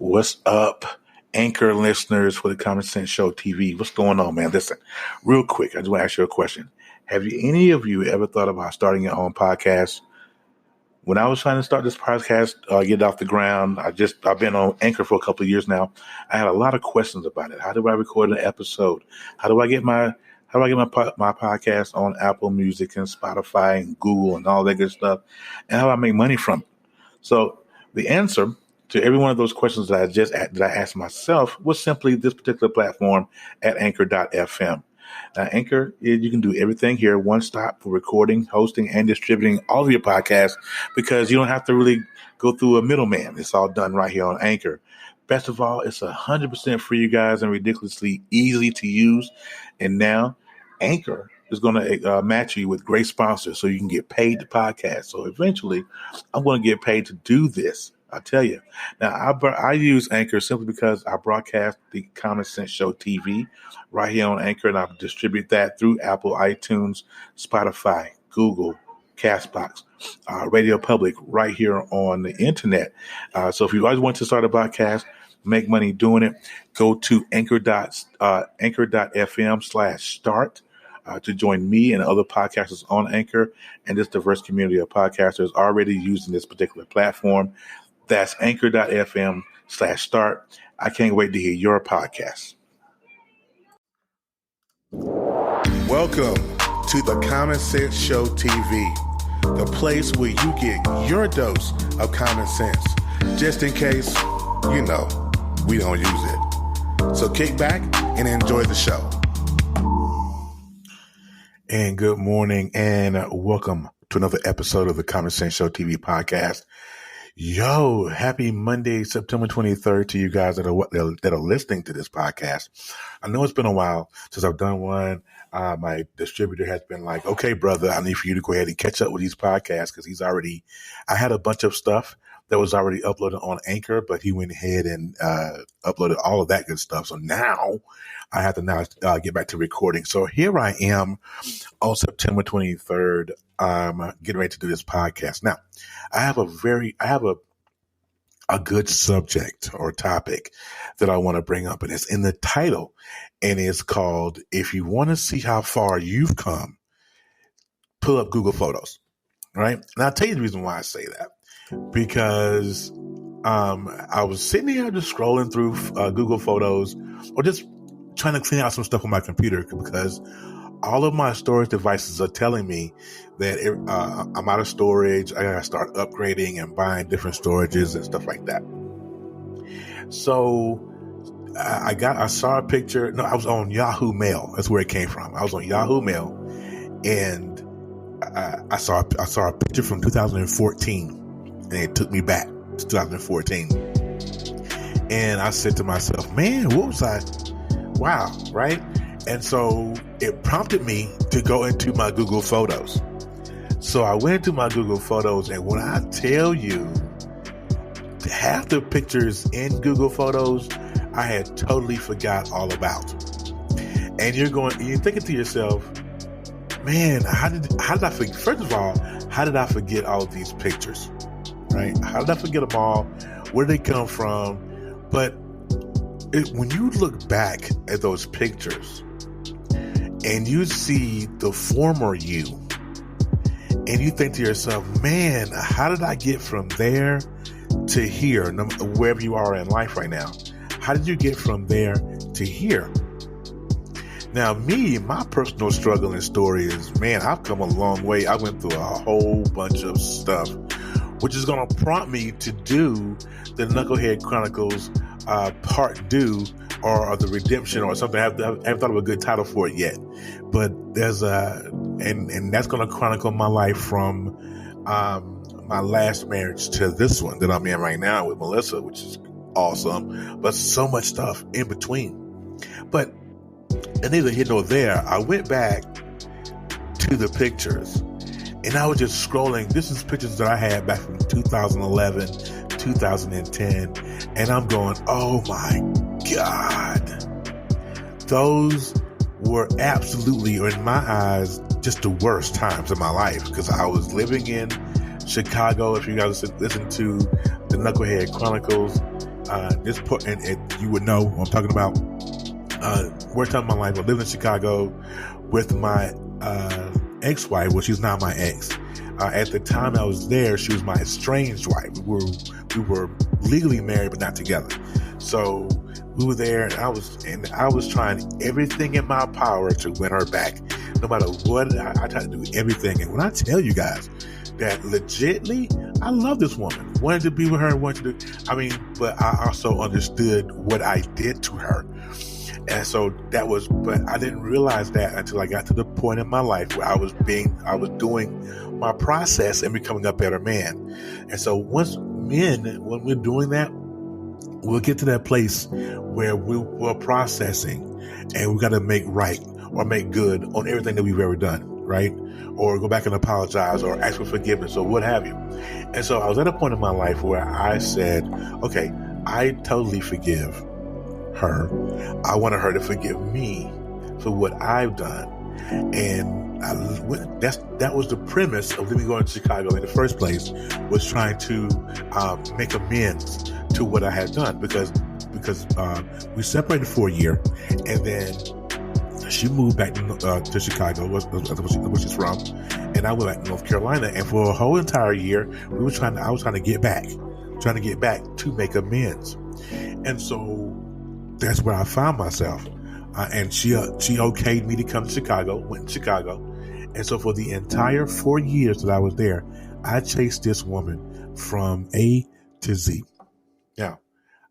What's up, Anchor listeners for the Common Sense Show TV? What's going on, man? Listen, real quick, I just want to ask you a question. Have any of you ever thought about starting your own podcast? When I was trying to start this podcast, get it off the ground, I've been on Anchor for a couple of years now. I had a lot of questions about it. How do I record an episode? How do I get my podcast on Apple Music and Spotify and Google and all that good stuff? And how do I make money from it? So the answer to every one of those questions that I asked myself was simply this particular platform at Anchor.fm. Now, Anchor, you can do everything here, one stop for recording, hosting, and distributing all of your podcasts because you don't have to really go through a middleman. It's all done right here on Anchor. Best of all, it's 100% free, you guys, and ridiculously easy to use. And now Anchor is going to match you with great sponsors so you can get paid to podcast. So eventually, I'm going to get paid to do this. I tell you. Now, I use Anchor simply because I broadcast the Common Sense Show TV right here on Anchor, and I distribute that through Apple, iTunes, Spotify, Google, Castbox, Radio Public, right here on the internet. So if you guys want to start a podcast, make money doing it, go to anchor.fm/start. To join me and other podcasters on Anchor and this diverse community of podcasters already using this particular platform. That's anchor.fm/start. I can't wait to hear your podcast. Welcome to the Common Sense Show TV, the place where you get your dose of common sense, just in case, we don't use it. So kick back and enjoy the show. And good morning and welcome to another episode of the Common Sense Show TV podcast. Yo, happy Monday, September 23rd to you guys that are listening to this podcast. I know it's been a while since I've done one. My distributor has been like, okay, brother, I need for you to go ahead and catch up with these podcasts because I had a bunch of stuff that was already uploaded on Anchor, but he went ahead and uploaded all of that good stuff. So now I have to get back to recording. So here I am on September 23rd. I'm getting ready to do this podcast. Now, I have a good subject or topic that I want to bring up, and it's in the title, and it's called, if you want to see how far you've come, pull up Google Photos, right? And I'll tell you the reason why I say that, because I was sitting here just scrolling through Google Photos or just trying to clean out some stuff on my computer because all of my storage devices are telling me that I'm out of storage. I gotta start upgrading and buying different storages and stuff like that. So I saw a picture. No, I was on Yahoo Mail. That's where it came from. I was on Yahoo Mail, and I saw a picture from 2014, and it took me back to 2014. And I said to myself, "Man, what was I? Wow, right?" And so it prompted me to go into my Google Photos. So I went into my Google Photos, and when I tell you, half the pictures in Google Photos, I had totally forgot all about. And you're thinking to yourself, man, how did I forget? First of all, how did I forget all of these pictures? Right? How did I forget them all? Where did they come from? But when you look back at those pictures and you see the former you, and you think to yourself, man, how did I get from there to here, wherever you are in life right now? How did you get from there to here? Now, my personal struggle and story is, man, I've come a long way. I went through a whole bunch of stuff, which is going to prompt me to do the Knucklehead Chronicles Part 2 or the Redemption or something. I haven't thought of a good title for it yet, but there's and that's going to chronicle my life from my last marriage to this one that I'm in right now with Melissa, which is awesome, but so much stuff in between. But neither here nor there, I went back to the pictures and I was just scrolling. This is pictures that I had back from 2011, 2010, and I'm going, oh my God. Those were absolutely, or in my eyes, just the worst times of my life because I was living in Chicago. If you guys listen to the Knucklehead Chronicles, this point, and you would know what I'm talking about. Worst time of my life, I lived in Chicago with my ex-wife. Well, she's not my ex. At the time I was there, she was my estranged wife. We were legally married, but not together. So we were there, and I was trying everything in my power to win her back. No matter what, I tried to do everything. And when I tell you guys that legitly, I love this woman. Wanted to be with her, but I also understood what I did to her. And so but I didn't realize that until I got to the point in my life where I was doing my process and becoming a better man. And so when we're doing that, we'll get to that place where we're processing, and we got to make right or make good on everything that we've ever done, right? Or go back and apologize or ask for forgiveness or what have you. And so I was at a point in my life where I said, okay, I totally forgive her. I wanted her to forgive me for what I've done. And that was the premise of me going to Chicago in the first place, was trying to make amends to what I had done, because we separated for a year, and then she moved back to Chicago, where she's from, and I went back to North Carolina, and for a whole entire year, I was trying to get back to make amends. And so that's where I found myself. And she okayed me to come to Chicago, went to Chicago. And so for the entire 4 years that I was there, I chased this woman from A to Z. Now,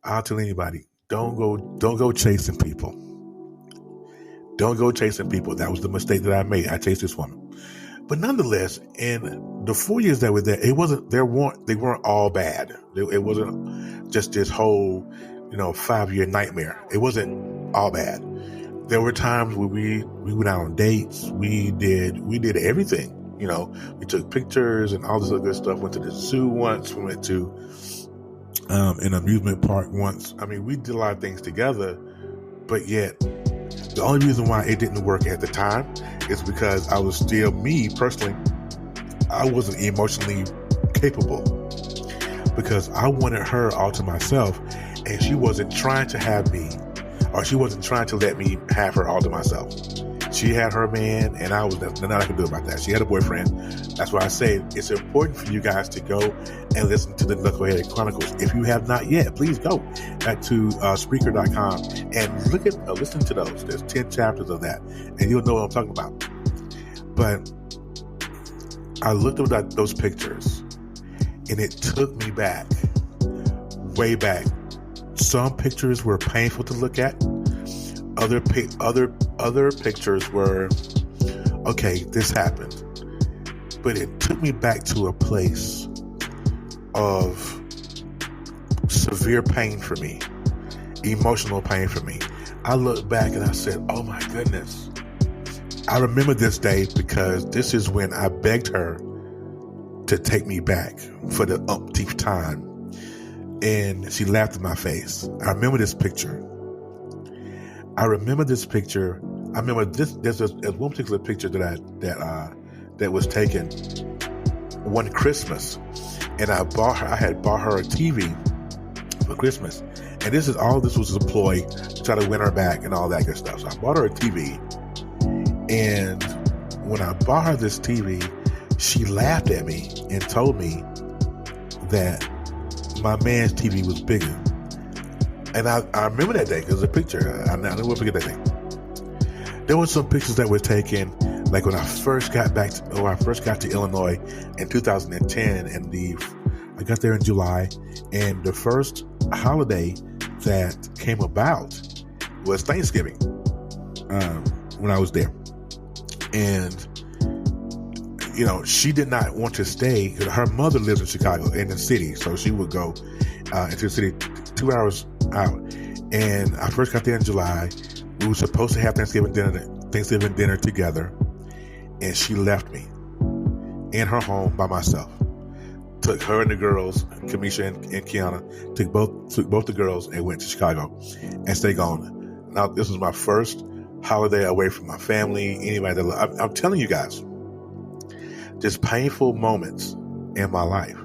I'll tell anybody, don't go chasing people. Don't go chasing people. That was the mistake that I made. I chased this woman. But nonetheless, in the 4 years that were there, they weren't all bad. It wasn't just this whole 5-year nightmare. It wasn't all bad. There were times where we went out on dates. We did everything. We took pictures and all this other good stuff. Went to the zoo once. We went to an amusement park once. I mean, we did a lot of things together, but yet the only reason why it didn't work at the time is because I was still, me personally, I wasn't emotionally capable, because I wanted her all to myself, and she wasn't trying to have me, or she wasn't trying to let me have her all to myself. She had her man, and nothing I could do about that. She had a boyfriend. That's why I say it's important for you guys to go and listen to the Knucklehead Chronicles. If you have not yet, please go back to Spreaker.com and listen to those. There's 10 chapters of that, and you'll know what I'm talking about. But I looked at those pictures, and it took me back, way back. Some pictures were painful to look at. Other pictures were, okay, this happened. But it took me back to a place of severe pain for me, emotional pain for me. I looked back and I said, oh my goodness. I remember this day because this is when I begged her to take me back for the umpteenth time. And she laughed in my face. I remember this picture. I remember this. There's one particular picture that was taken one Christmas, and I had bought her a TV for Christmas, and this was a ploy to try to win her back and all that good stuff. So I bought her a TV, and when I bought her this TV, she laughed at me and told me that my man's TV was bigger. And I remember that day because the picture, I never forget that day. There were some pictures that were taken, like when I first got to Illinois in 2010, and I got there in July, and the first holiday that came about was Thanksgiving, when I was there. And, she did not want to stay. Her mother lives in Chicago, in the city, so she would go into the city 2 hours out. And I first got there in July. We were supposed to have Thanksgiving dinner together, and she left me in her home by myself. Took her and the girls, Kamisha and Kiana, took both the girls and went to Chicago and stayed gone. Now, this was my first holiday away from my family, anybody that I'm telling you guys, just painful moments in my life.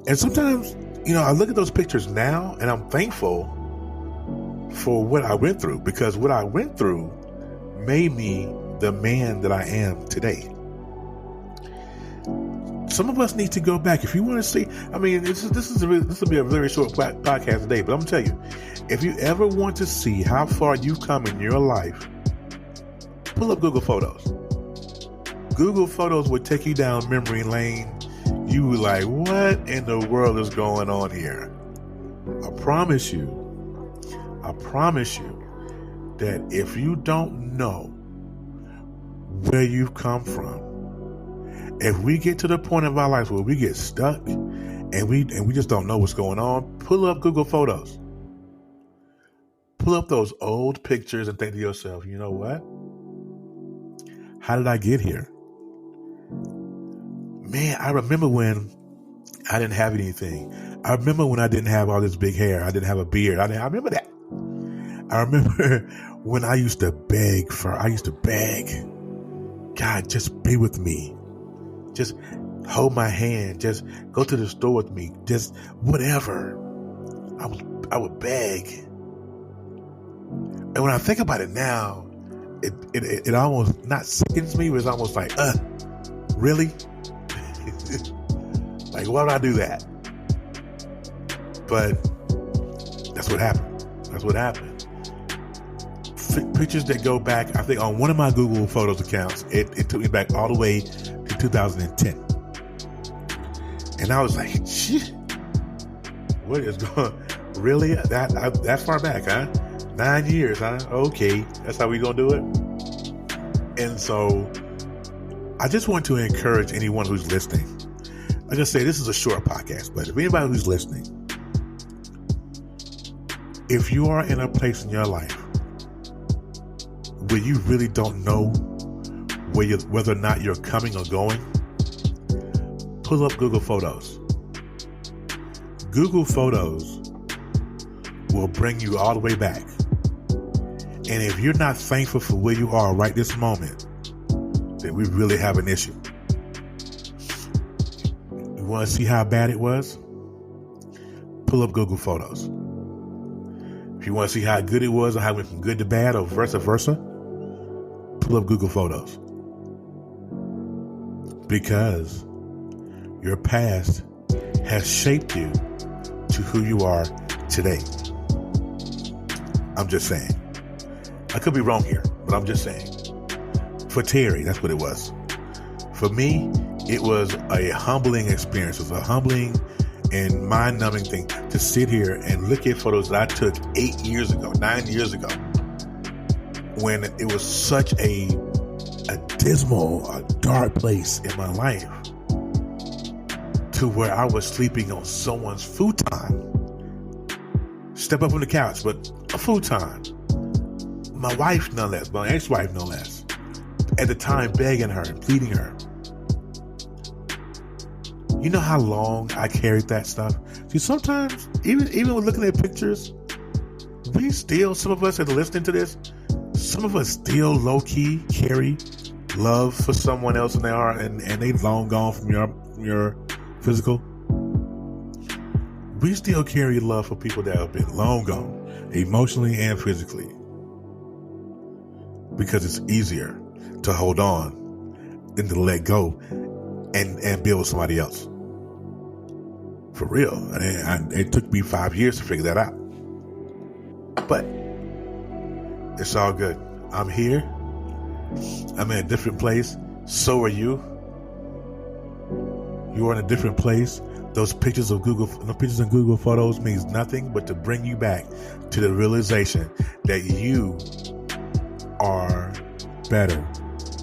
And sometimes I look at those pictures now and I'm thankful for what I went through, because what I went through made me the man that I am today. Some of us need to go back. If you want to see, this will be a very short podcast today, but I'm gonna tell you, if you ever want to see how far you've come in your life, pull up Google Photos. Google Photos would take you down memory lane. You were like, what in the world is going on here? I promise you that if you don't know where you've come from, if we get to the point of our lives where we get stuck and we just don't know what's going on, pull up Google Photos. Pull up those old pictures and think to yourself, you know what? How did I get here? Man, I remember when I didn't have anything. I remember when I didn't have all this big hair. I didn't have a beard. I remember that. I remember when I used to beg. God, just be with me. Just hold my hand. Just go to the store with me. Just whatever. I would beg. And when I think about it now, it almost not sickens me, but it's almost like, really? Like, why would I do that? But that's what happened. Pictures that go back, I think on one of my Google Photos accounts, it took me back all the way to 2010. And I was like, shit, what is going, really? That far back, huh? 9 years, huh? Okay, that's how we gonna do it? And so I just want to encourage anyone who's listening. Like I say, this is a short podcast, but if anybody who's listening, if you are in a place in your life where you really don't know whether or not you're coming or going, pull up Google Photos. Google Photos will bring you all the way back. And if you're not thankful for where you are right this moment, then we really have an issue. You want to see how bad it was? Pull up Google Photos. If you want to see how good it was or how it went from good to bad or vice versa, pull up Google Photos. Because your past has shaped you to who you are today. I'm just saying. I could be wrong here, but I'm just saying. For Terry, that's what it was. For me, it was a humbling experience. It was a humbling and mind-numbing thing to sit here and look at photos that I took 9 years ago, when it was such a dismal, a dark place in my life, to where I was sleeping on someone's futon. Step up on the couch, but a futon. My wife, no less, my ex-wife, no less. At the time, begging her and pleading her. You know how long I carried that stuff? See, sometimes, even with looking at pictures, some of us that are listening to this, some of us still low-key carry love for someone else in their heart, and they long gone from your physical. We still carry love for people that have been long gone, emotionally and physically. Because it's easier to hold on than to let go and build with somebody else. For real. It took me 5 years to figure that out. But it's all good. I'm here. I'm in a different place. So are you. You are in a different place. Those pictures in Google Photos means nothing but to bring you back to the realization that you are better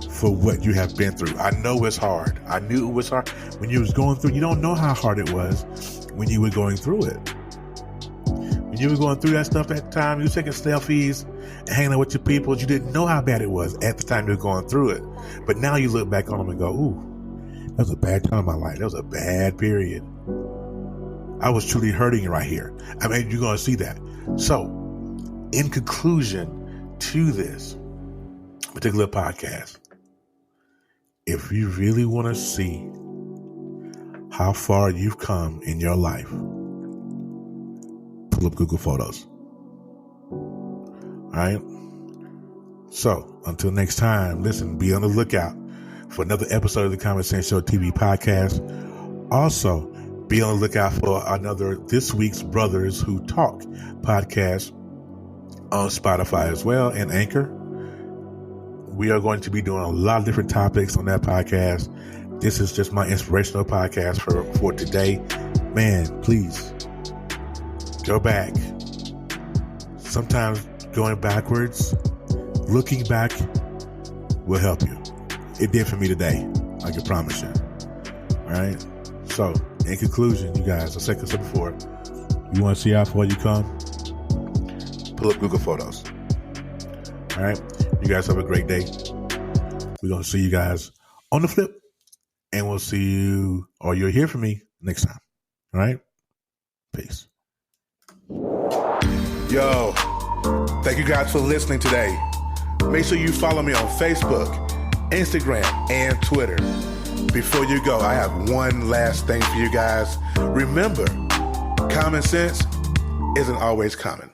for what you have been through. I know it's hard. I knew it was hard when you was going through. You don't know how hard it was when you were going through it. When you were going through that stuff at the time, you were taking selfies and hanging out with your people. You didn't know how bad it was at the time you were going through it. But now you look back on them and go, ooh, that was a bad time in my life. That was a bad period. I was truly hurting right here. I mean, you're going to see that. So, in conclusion to this particular podcast, if you really want to see how far you've come in your life, pull up Google Photos. All right. So until next time, listen, be on the lookout for another episode of the Common Sense Show TV podcast. Also, be on the lookout for another This Week's Brothers Who Talk podcast on Spotify as well and Anchor. We are going to be doing a lot of different topics on that podcast. This is just my inspirational podcast for today. Man, please go back. Sometimes going backwards, looking back will help you. It did for me today, I can promise you. All right. So, in conclusion, you guys, I said this before, you want to see how far you come? Pull up Google Photos. All right. You guys have a great day. We're going to see you guys on the flip, and we'll see you, or you'll hear from me next time. All right. Peace. Yo, thank you guys for listening today. Make sure you follow me on Facebook, Instagram, and Twitter. Before you go, I have one last thing for you guys. Remember, common sense isn't always common.